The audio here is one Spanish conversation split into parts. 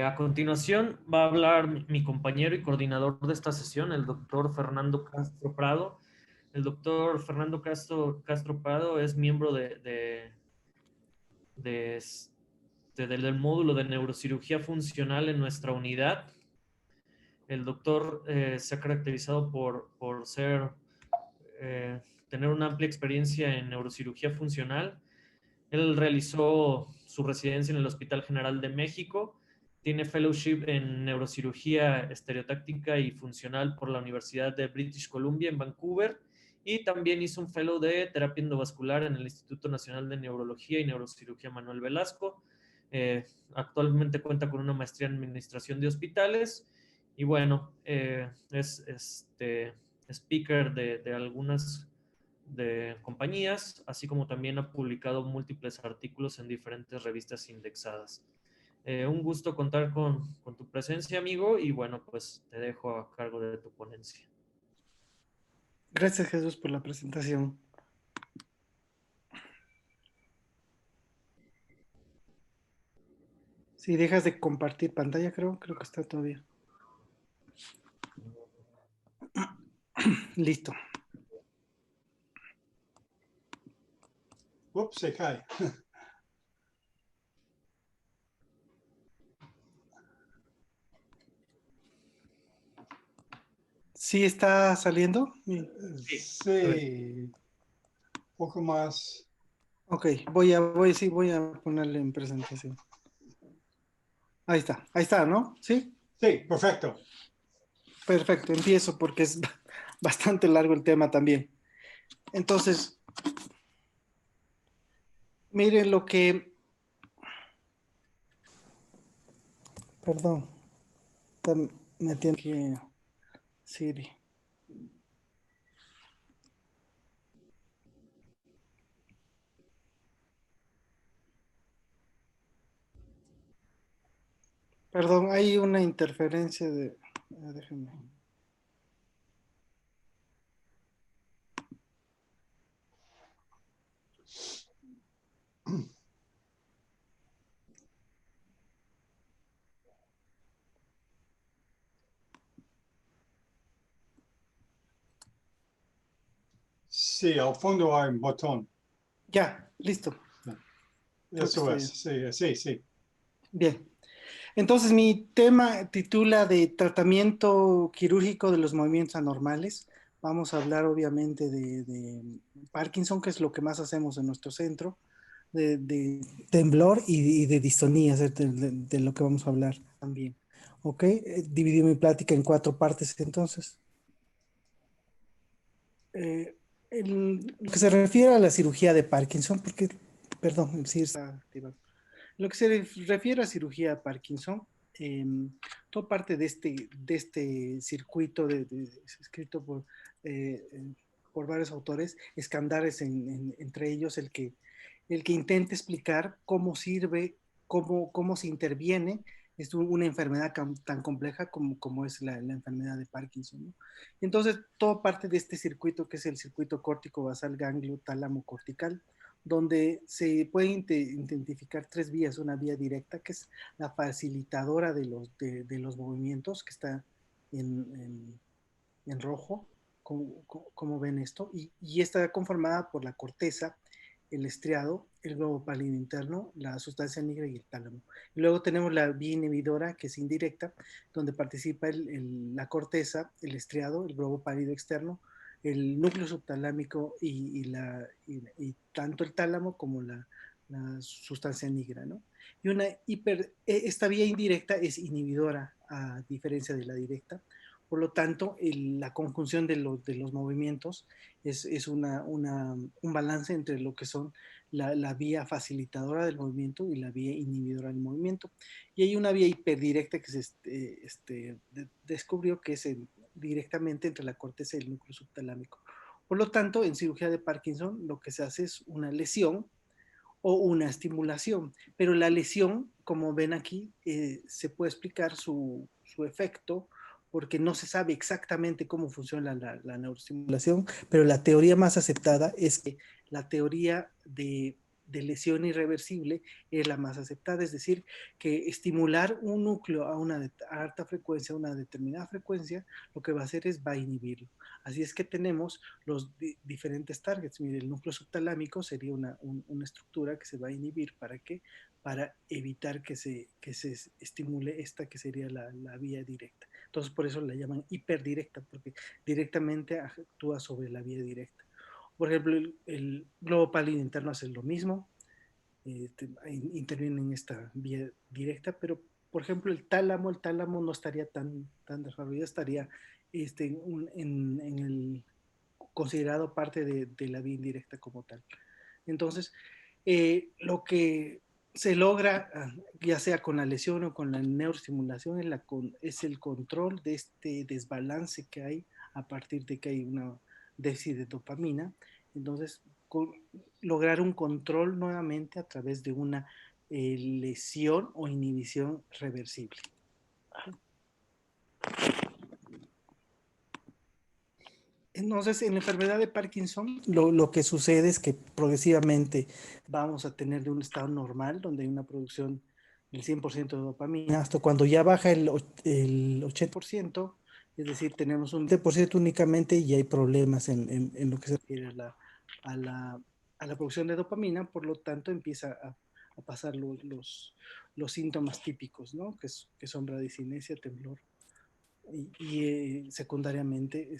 A continuación va a hablar mi compañero y coordinador de esta sesión, el doctor Fernando Castro Prado. El doctor Fernando Castro Prado es miembro del módulo de neurocirugía funcional en nuestra unidad. El doctor se ha caracterizado por tener una amplia experiencia en neurocirugía funcional. Él realizó su residencia en el Hospital General de México, tiene fellowship en neurocirugía estereotáctica y funcional por la Universidad de British Columbia en Vancouver y también hizo un fellow de terapia endovascular en el Instituto Nacional de Neurología y Neurocirugía Manuel Velasco. Actualmente cuenta con una maestría en administración de hospitales y bueno, es speaker de algunas de compañías, así como también ha publicado múltiples artículos en diferentes revistas indexadas. Un gusto contar con tu presencia, amigo, y bueno, pues te dejo a cargo de tu ponencia. Gracias, Jesús, por la presentación. Si dejas de compartir pantalla, creo que está todavía. Listo. Ups, se cae. ¿Sí está saliendo? Sí, un poco más. Ok, voy a ponerle en presentación. Ahí está, ¿no? ¿Sí? Sí, perfecto. Perfecto, empiezo porque es bastante largo el tema también. Entonces, miren lo que... Perdón, me tiene que... Siri. Perdón, hay una interferencia de... Déjenme. Sí, al fondo hay un botón. Ya, listo. Eso es, sí. Bien. Entonces, mi tema titula de tratamiento quirúrgico de los movimientos anormales. Vamos a hablar obviamente de Parkinson, que es lo que más hacemos en nuestro centro, de temblor y de distonías, de lo que vamos a hablar también. ¿Ok? Dividí mi plática en 4 partes entonces. Lo que se refiere a la cirugía de Parkinson, porque, perdón, sí está activado. Lo que se refiere a cirugía de Parkinson, eh, todo parte de este circuito escrito por varios autores, escándares entre ellos el que intenta explicar cómo sirve, cómo se interviene. Es una enfermedad tan compleja como es la enfermedad de Parkinson, ¿no? Entonces, todo parte de este circuito que es el circuito córtico basal ganglio tálamo cortical, donde se pueden identificar 3 vías. Una vía directa, que es la facilitadora de los movimientos, que está en rojo, como ven esto, y está conformada por la corteza, el estriado, el globo pálido interno, la sustancia negra y el tálamo. Y luego tenemos la vía inhibidora, que es indirecta, donde participa la corteza, el estriado, el globo pálido externo, el núcleo subtalámico y tanto el tálamo como la sustancia negra, ¿no? Y esta vía indirecta es inhibidora, a diferencia de la directa. Por lo tanto, la conjunción de los movimientos es un balance entre lo que son la vía facilitadora del movimiento y la vía inhibidora del movimiento. Y hay una vía hiperdirecta que se descubrió, que es directamente entre la corteza y el núcleo subtalámico. Por lo tanto, en cirugía de Parkinson lo que se hace es una lesión o una estimulación, pero la lesión, como ven aquí, se puede explicar su efecto porque no se sabe exactamente cómo funciona la neuroestimulación, pero la teoría más aceptada es que la teoría de lesión irreversible es la más aceptada, es decir, que estimular un núcleo a una alta frecuencia, a una determinada frecuencia, lo que va a hacer es va a inhibirlo. Así es que tenemos los diferentes targets. Mire, el núcleo subtalámico sería una estructura que se va a inhibir. ¿Para qué? Para evitar que se estimule esta que sería la vía directa. Entonces, por eso la llaman hiperdirecta, porque directamente actúa sobre la vía directa. Por ejemplo, el globo pálido interno hace lo mismo, interviene en esta vía directa, pero por ejemplo el tálamo no estaría tan desarrollado, estaría en el considerado parte de la vía indirecta como tal. Entonces, lo que se logra, ya sea con la lesión o con la neuroestimulación, es el control de este desbalance que hay a partir de que hay una déficit de dopamina. Entonces, lograr un control nuevamente a través de una lesión o inhibición reversible. Entonces, en la enfermedad de Parkinson, lo que sucede es que progresivamente vamos a tener de un estado normal, donde hay una producción del 100% de dopamina, hasta cuando ya baja el 80%, es decir, tenemos un 20% únicamente y hay problemas en lo que se refiere a la producción de dopamina, por lo tanto empieza a pasar los síntomas típicos, ¿no? Que son bradicinesia, temblor, y secundariamente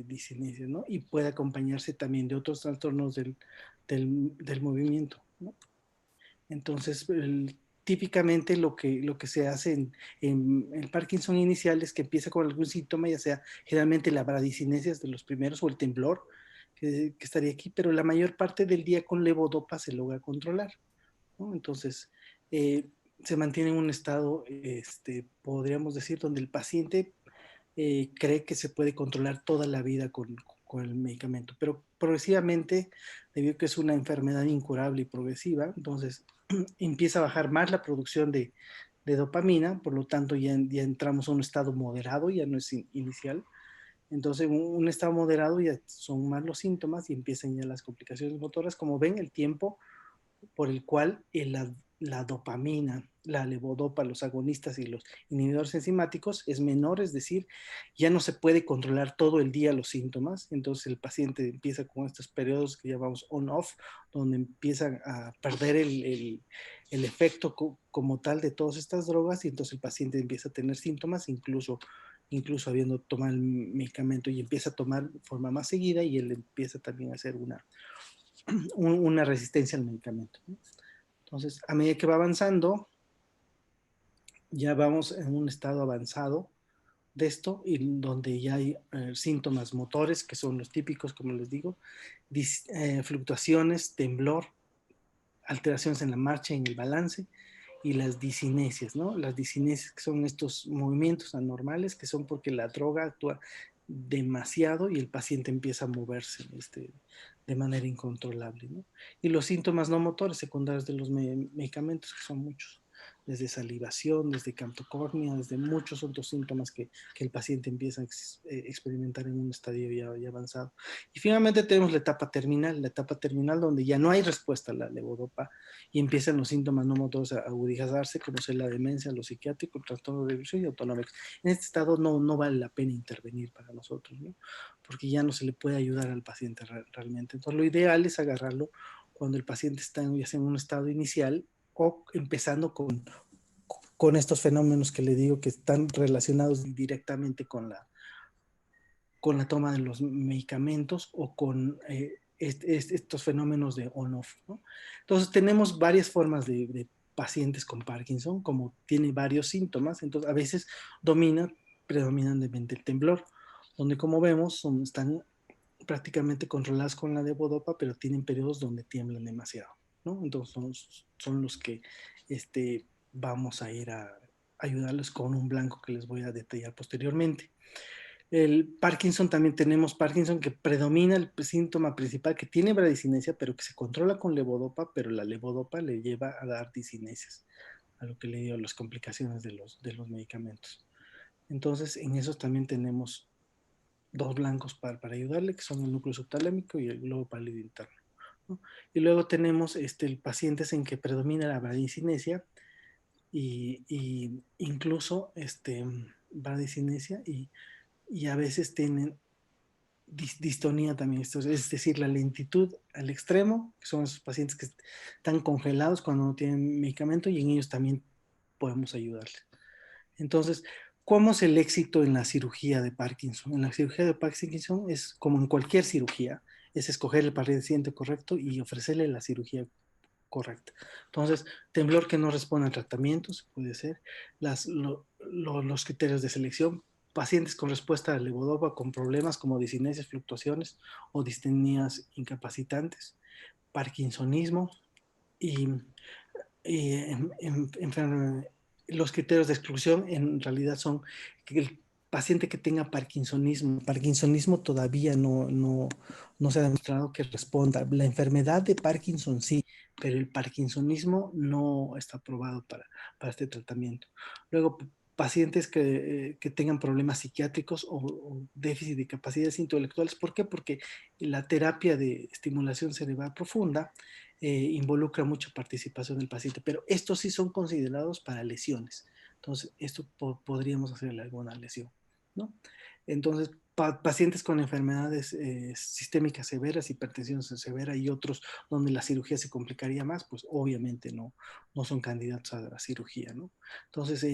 discinesia, ¿no? Y puede acompañarse también de otros trastornos del movimiento, ¿no? Entonces, típicamente lo que se hace en el Parkinson inicial es que empieza con algún síntoma, ya sea generalmente la bradicinesia es de los primeros o el temblor que estaría aquí, pero la mayor parte del día con levodopa se logra controlar, ¿no? Entonces, se mantiene en un estado, podríamos decir, donde el paciente cree que se puede controlar toda la vida con el medicamento, pero progresivamente, debido a que es una enfermedad incurable y progresiva, entonces empieza a bajar más la producción de dopamina, por lo tanto ya entramos a un estado moderado, ya no es inicial. Entonces, un estado moderado ya son más los síntomas y empiezan ya las complicaciones motoras. Como ven, el tiempo por el cual la dopamina, la levodopa, los agonistas y los inhibidores enzimáticos es menor, es decir, ya no se puede controlar todo el día los síntomas, entonces el paciente empieza con estos periodos que llamamos on-off, donde empiezan a perder el efecto como tal de todas estas drogas y entonces el paciente empieza a tener síntomas, incluso habiendo tomado el medicamento y empieza a tomar de forma más seguida y él empieza también a hacer una resistencia al medicamento, ¿no? Entonces, a medida que va avanzando, ya vamos en un estado avanzado de esto, y donde ya hay síntomas motores, que son los típicos, como les digo, fluctuaciones, temblor, alteraciones en la marcha y en el balance, y las discinesias, ¿no? Las discinesias que son estos movimientos anormales, que son porque la droga actúa demasiado y el paciente empieza a moverse de manera incontrolable, ¿no? Y los síntomas no motores secundarios de los medicamentos, que son muchos, desde salivación, desde cantocornia, desde muchos otros síntomas que el paciente empieza a experimentar en un estadio ya avanzado. Y finalmente tenemos la etapa terminal donde ya no hay respuesta a la levodopa y empiezan los síntomas no motores a agudizarse, como ser la demencia, lo psiquiátrico, el trastorno de visión y autonómicos. En este estado no vale la pena intervenir para nosotros, ¿no? Porque ya no se le puede ayudar al paciente realmente. Entonces, lo ideal es agarrarlo cuando el paciente está ya sea en un estado inicial o empezando con estos fenómenos que le digo que están relacionados directamente con la toma de los medicamentos o con estos fenómenos de on-off, ¿no? Entonces, tenemos varias formas de pacientes con Parkinson, como tiene varios síntomas, entonces a veces predominantemente el temblor, donde como vemos están prácticamente controladas con la levodopa, pero tienen periodos donde tiemblan demasiado, ¿no? Entonces son los que vamos a ir a ayudarles con un blanco que les voy a detallar posteriormente. El Parkinson, también tenemos Parkinson que predomina el síntoma principal, que tiene bradicinesia, pero que se controla con levodopa, pero la levodopa le lleva a dar discinesias, a lo que le digo, las complicaciones de los medicamentos. Entonces, en esos también tenemos dos blancos para ayudarle, que son el núcleo subtalámico y el globo pálido interno. ¿no? Y luego tenemos pacientes en que predomina la bradicinesia y incluso bradicinesia y a veces tienen distonía también, es decir, la lentitud al extremo, que son esos pacientes que están congelados cuando no tienen medicamento y en ellos también podemos ayudarles. Entonces, ¿cómo es el éxito en la cirugía de Parkinson? En la cirugía de Parkinson es como en cualquier cirugía, es escoger el paciente correcto y ofrecerle la cirugía correcta. Entonces, temblor que no responde a tratamientos, puede ser, los criterios de selección, pacientes con respuesta a levodopa con problemas como discinesias, fluctuaciones o distenías incapacitantes, parkinsonismo y, los criterios de exclusión en realidad son que el paciente que tenga Parkinsonismo todavía no se ha demostrado que responda. La enfermedad de Parkinson sí, pero el parkinsonismo no está aprobado para este tratamiento. Luego, pacientes que tengan problemas psiquiátricos o déficit de capacidades intelectuales. ¿Por qué? Porque la terapia de estimulación cerebral profunda involucra mucha participación del paciente, pero estos sí son considerados para lesiones. Entonces, esto podríamos hacerle alguna lesión, ¿no? Entonces, pacientes con enfermedades sistémicas severas, hipertensión severa y otros donde la cirugía se complicaría más, pues obviamente no son candidatos a la cirugía, ¿no? Entonces,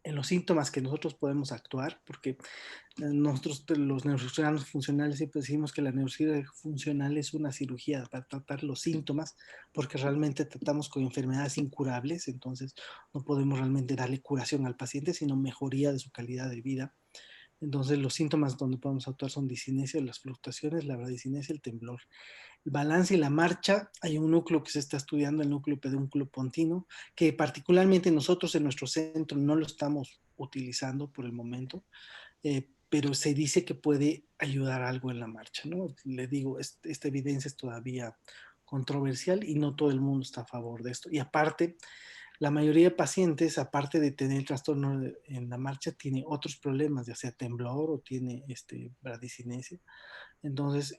en los síntomas que nosotros podemos actuar, porque nosotros los neurocirujanos funcionales siempre decimos que la neurocirugía funcional es una cirugía para tratar los síntomas, porque realmente tratamos con enfermedades incurables, entonces no podemos realmente darle curación al paciente, sino mejoría de su calidad de vida. Entonces los síntomas donde podemos actuar son discinesia, las fluctuaciones, la bradicinesia, el temblor. El balance y la marcha, hay un núcleo que se está estudiando, el núcleo pedúnculo pontino, que particularmente nosotros en nuestro centro no lo estamos utilizando por el momento, pero se dice que puede ayudar algo en la marcha, ¿no? Le digo, esta evidencia es todavía controversial y no todo el mundo está a favor de esto. Y aparte, la mayoría de pacientes, aparte de tener el trastorno en la marcha, tiene otros problemas, ya sea temblor o tiene bradicinesia. Entonces,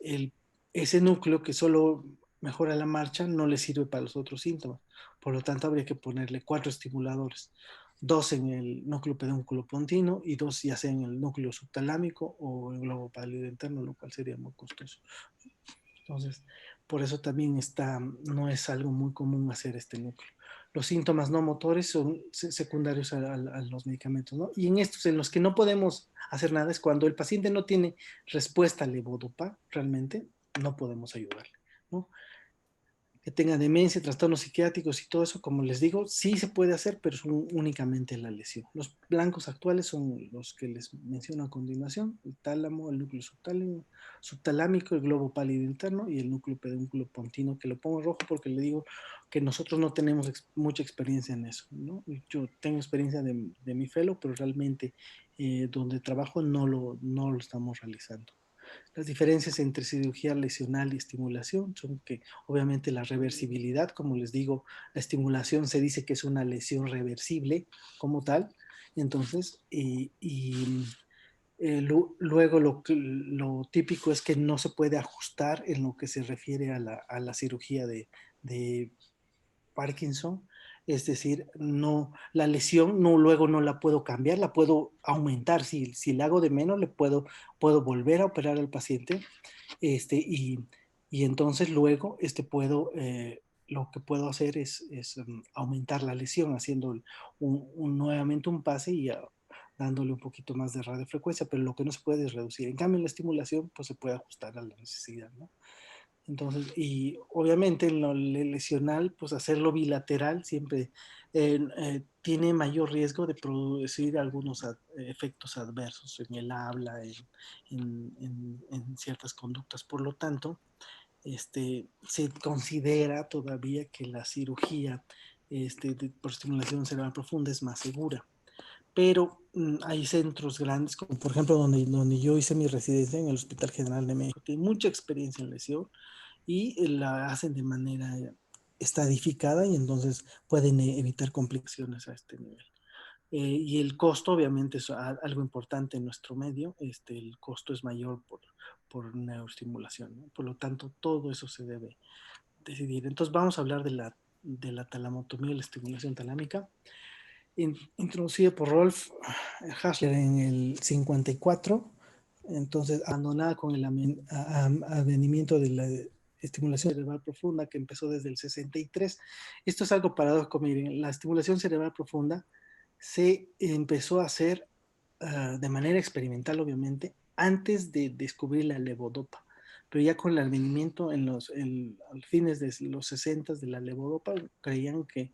ese núcleo que solo mejora la marcha no le sirve para los otros síntomas. Por lo tanto, habría que ponerle 4 estimuladores. 2 en el núcleo pedúnculo pontino y 2 ya sea en el núcleo subtalámico o el globo pálido interno, lo cual sería muy costoso. Entonces, por eso también no es algo muy común hacer este núcleo. Los síntomas no motores son secundarios a los medicamentos, ¿no? Y en estos, en los que no podemos hacer nada, es cuando el paciente no tiene respuesta a levodopa, realmente no podemos ayudarle, ¿no? Que tenga demencia, trastornos psiquiátricos y todo eso, como les digo, sí se puede hacer, pero son únicamente la lesión. Los blancos actuales son los que les menciono a continuación: el tálamo, el núcleo subtalámico, el globo pálido interno y el núcleo pedúnculo pontino, que lo pongo rojo porque le digo que nosotros no tenemos mucha experiencia en eso, ¿no? Yo tengo experiencia de mi fellow, pero realmente donde trabajo no lo estamos realizando. Las diferencias entre cirugía lesional y estimulación son que obviamente la reversibilidad, como les digo, la estimulación se dice que es una lesión reversible como tal, entonces, luego lo típico es que no se puede ajustar en lo que se refiere a la cirugía de Parkinson, es decir, no, la lesión luego no la puedo cambiar, la puedo aumentar. Si la hago de menos, puedo volver a operar al paciente, y entonces luego lo que puedo hacer es aumentar la lesión, haciendo nuevamente un pase y dándole un poquito más de radiofrecuencia, pero lo que no se puede es reducir. En cambio, en la estimulación, pues se puede ajustar a la necesidad, ¿no? Entonces, y obviamente en lo lesional, pues hacerlo bilateral siempre tiene mayor riesgo de producir algunos efectos adversos en el habla, en ciertas conductas. Por lo tanto, se considera todavía que la cirugía por estimulación cerebral profunda es más segura. Pero hay centros grandes, como por ejemplo donde yo hice mi residencia en el Hospital General de México, tiene mucha experiencia en lesión y la hacen de manera estadificada y entonces pueden evitar complicaciones a este nivel. Y el costo, obviamente, es algo importante en nuestro medio. El costo es mayor por neuroestimulación, ¿no? Por lo tanto, todo eso se debe decidir. Entonces, vamos a hablar de la talamotomía, la estimulación talámica, introducida por Rolf Hassler en el 54. Entonces, abandonada con el advenimiento de la estimulación cerebral profunda, que empezó desde el 63. Esto es algo paradójico. Miren, la estimulación cerebral profunda se empezó a hacer de manera experimental, obviamente, antes de descubrir la levodopa. Pero ya con el advenimiento al fines de los 60 de la levodopa, creían que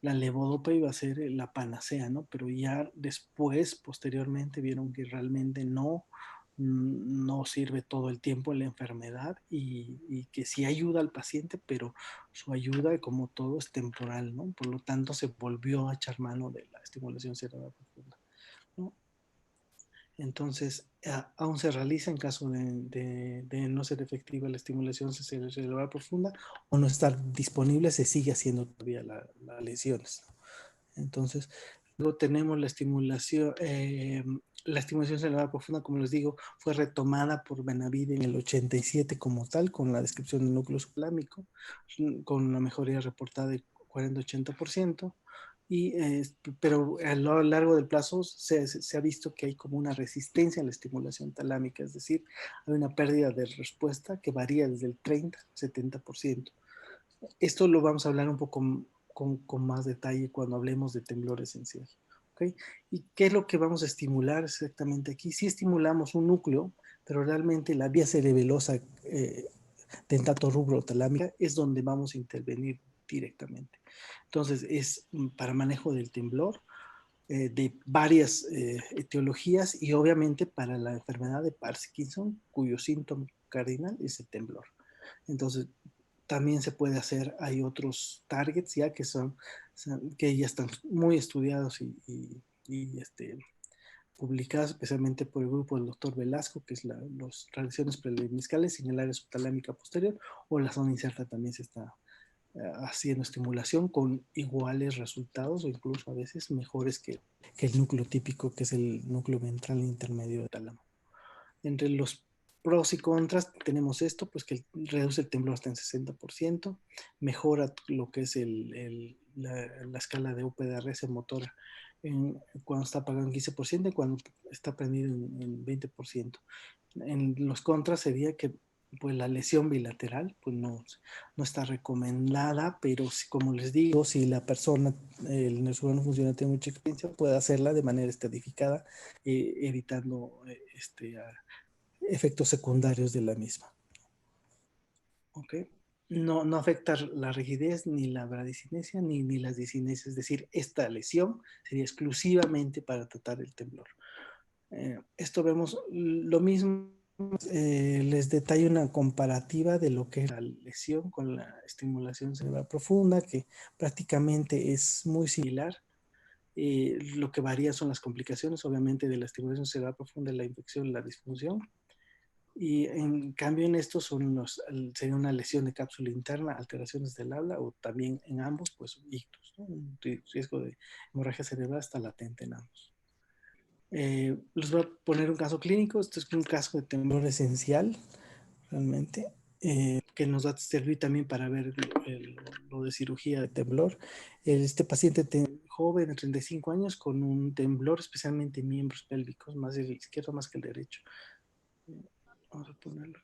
la levodopa iba a ser la panacea, ¿no? Pero ya después, posteriormente, vieron que realmente no sirve todo el tiempo en la enfermedad y que sí ayuda al paciente, pero su ayuda, como todo, es temporal, ¿no? Por lo tanto, se volvió a echar mano de la estimulación cerebral profunda, ¿no? Entonces, aún se realiza en caso de no ser efectiva la estimulación cerebral profunda o no estar disponible, se sigue haciendo todavía las lesiones. Entonces, luego tenemos la estimulación cerebral profunda, como les digo, fue retomada por Benavide en el 87 como tal, con la descripción del núcleo subclámico, con una mejoría reportada de 40-80%. Pero a lo largo del plazo se ha visto que hay como una resistencia a la estimulación talámica, es decir, hay una pérdida de respuesta que varía desde el 30-70%. Esto lo vamos a hablar un poco con más detalle cuando hablemos de temblor esencial. ¿Okay? ¿Y qué es lo que vamos a estimular exactamente aquí? Sí estimulamos un núcleo, pero realmente la vía cerebelosa dentatorubrotalámica es donde vamos a intervenir directamente. Entonces, es para manejo del temblor, de varias etiologías y obviamente para la enfermedad de Parkinson, cuyo síntoma cardinal es el temblor. Entonces, también se puede hacer, hay otros targets ya que ya están muy estudiados y publicados especialmente por el grupo del doctor Velasco, que es las radiaciones prelimniscales en el área subtalámica posterior, o la zona incerta también se está haciendo estimulación con iguales resultados o incluso a veces mejores que el núcleo típico, que es el núcleo ventral intermedio del tálamo. Entre los pros y contras tenemos esto, pues que reduce el temblor hasta en 60%, mejora lo que es la escala de UPDRS motora cuando está apagado en 15% y cuando está prendido en 20%. En los contras sería que pues la lesión bilateral pues no está recomendada, pero como les digo, si la persona, el neurocirujano funcional tiene mucha experiencia, puede hacerla de manera estadificada, evitando efectos secundarios de la misma. ¿Ok? No afecta la rigidez, ni la bradicinesia, ni las dicinesias. Es decir, esta lesión sería exclusivamente para tratar el temblor. Esto vemos lo mismo. Les detallo una comparativa de lo que es la lesión con la estimulación cerebral profunda, que prácticamente es muy similar. Lo que varía son las complicaciones, obviamente, de la estimulación cerebral profunda, la infección, la disfunción. Y en cambio en estos sería una lesión de cápsula interna, alteraciones del habla o también en ambos, pues ictus, ¿no? Un riesgo de hemorragia cerebral está latente en ambos. Les voy a poner un caso clínico. Este es un caso de temblor esencial, realmente, que nos va a servir también para ver lo de cirugía de temblor. Este paciente joven de 35 años con un temblor, especialmente en miembros pélvicos, más el izquierdo más que el derecho. Vamos a ponerlo.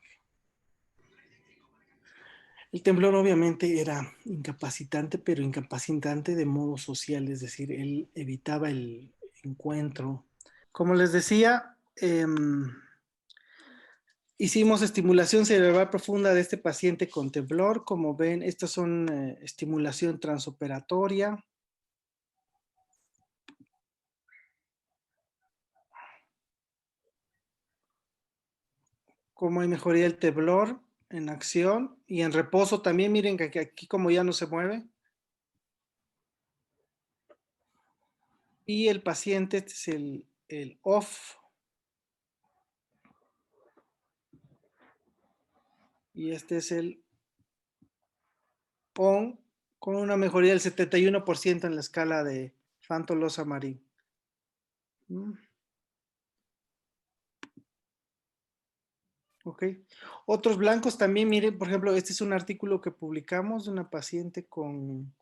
El temblor obviamente era incapacitante, pero incapacitante de modo social, es decir, él evitaba el encuentro. Como les decía, hicimos estimulación cerebral profunda de este paciente con temblor. Como ven, estas son estimulación transoperatoria. Como hay mejoría del temblor en acción y en reposo también. Miren que aquí como ya no se mueve. Y el paciente, este es el off. Y este es el on, con una mejoría del 71% en la escala de Phantom Loss Amarín. Ok. Otros blancos también, miren, por ejemplo, este es un artículo que publicamos de una paciente con,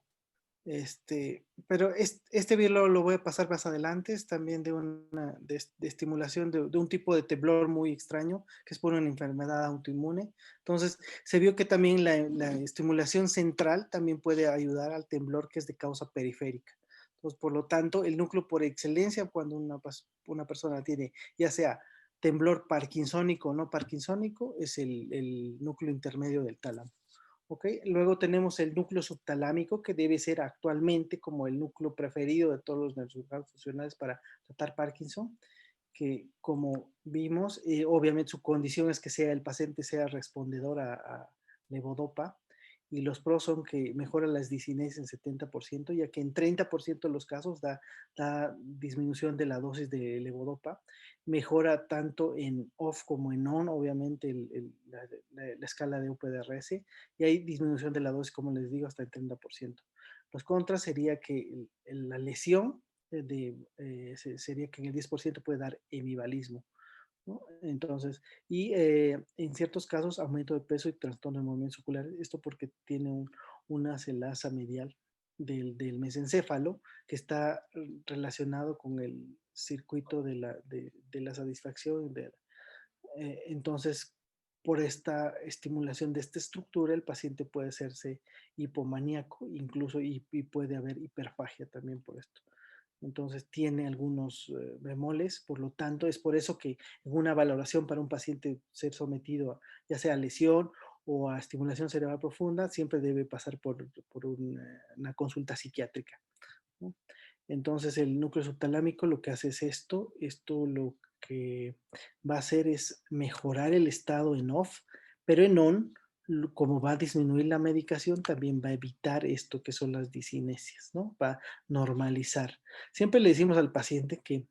pero este bien lo voy a pasar más adelante, es también de estimulación de un tipo de temblor muy extraño, que es por una enfermedad autoinmune. Entonces, se vio que también la estimulación central también puede ayudar al temblor que es de causa periférica. Entonces, por lo tanto, el núcleo por excelencia, cuando una persona tiene, ya sea temblor parkinsónico o no parkinsónico, es el núcleo intermedio del tálamo. ¿Okay? Luego tenemos el núcleo subtalámico, que debe ser actualmente como el núcleo preferido de todos los neurocirujanos funcionales para tratar Parkinson, que como vimos, obviamente su condición es que el paciente sea respondedor a levodopa, y los pros son que mejora las discinesias en 70%, ya que en 30% de los casos da disminución de la dosis de levodopa, mejora tanto en off como en on, obviamente la escala de UPDRS, y hay disminución de la dosis, como les digo, hasta el 30%. Los contras sería que la lesión sería que en el 10% puede dar hemivalismo, ¿no? Entonces, y en ciertos casos aumento de peso y trastorno de movimientos oculares, esto porque tiene una celasa medial del mesencéfalo que está relacionado con el circuito de la satisfacción. Entonces, por esta estimulación de esta estructura, el paciente puede hacerse hipomaníaco, incluso y puede haber hiperfagia también por esto. Entonces tiene algunos bemoles, por lo tanto es por eso que en una valoración para un paciente ser sometido a, ya sea a lesión o a estimulación cerebral profunda, siempre debe pasar por una consulta psiquiátrica, ¿no? Entonces el núcleo subtalámico lo que hace es esto lo que va a hacer es mejorar el estado en off, pero en on, como va a disminuir la medicación, también va a evitar esto que son las discinesias, ¿no? Va a normalizar. Siempre le decimos al paciente que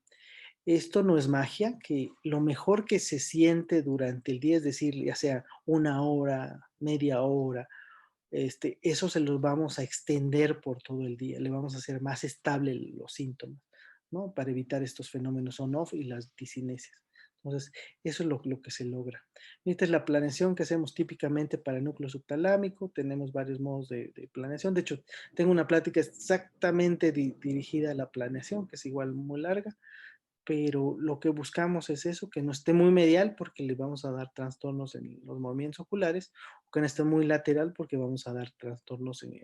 esto no es magia, que lo mejor que se siente durante el día, es decir, ya sea una hora, media hora, eso se los vamos a extender por todo el día, le vamos a hacer más estable los síntomas, ¿no? Para evitar estos fenómenos on-off y las discinesias. Entonces, eso es lo que se logra. Esta es la planeación que hacemos típicamente para el núcleo subtalámico. Tenemos varios modos de planeación. De hecho, tengo una plática exactamente dirigida a la planeación, que es igual muy larga, pero lo que buscamos es eso, que no esté muy medial porque le vamos a dar trastornos en los movimientos oculares, o que no esté muy lateral porque vamos a dar trastornos en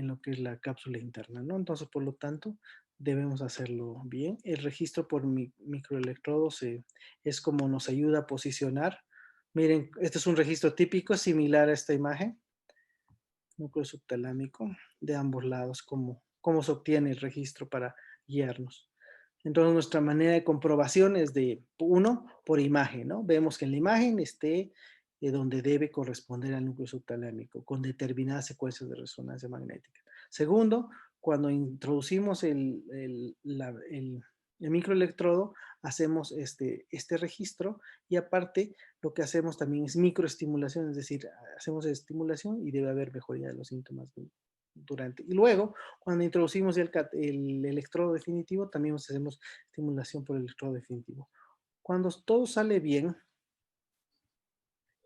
lo que es la cápsula interna, ¿no? Entonces, por lo tanto, debemos hacerlo bien. El registro por microelectrodos es como nos ayuda a posicionar. Miren, este es un registro típico similar a esta imagen, núcleo subtalámico, de ambos lados, cómo se obtiene el registro para guiarnos. Entonces, nuestra manera de comprobación es por imagen, ¿no? Vemos que en la imagen esté donde debe corresponder al núcleo subtalámico, con determinadas secuencias de resonancia magnética. Segundo, cuando introducimos el microelectrodo, hacemos este registro, y aparte lo que hacemos también es microestimulación, es decir, hacemos estimulación y debe haber mejoría de los síntomas durante. Y luego, cuando introducimos el electrodo definitivo, también hacemos estimulación por el electrodo definitivo. Cuando todo sale bien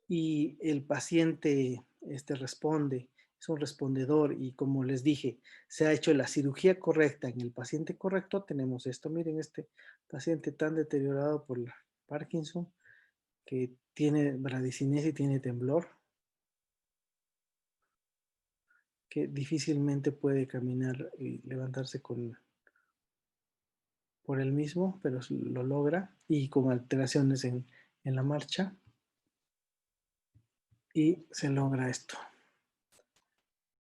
y el paciente responde, es un respondedor, y como les dije, se ha hecho la cirugía correcta en el paciente correcto, tenemos esto. Miren, este paciente tan deteriorado por Parkinson, que tiene bradicinesia y tiene temblor, que difícilmente puede caminar y levantarse por él mismo, pero lo logra, y con alteraciones en la marcha, y se logra esto.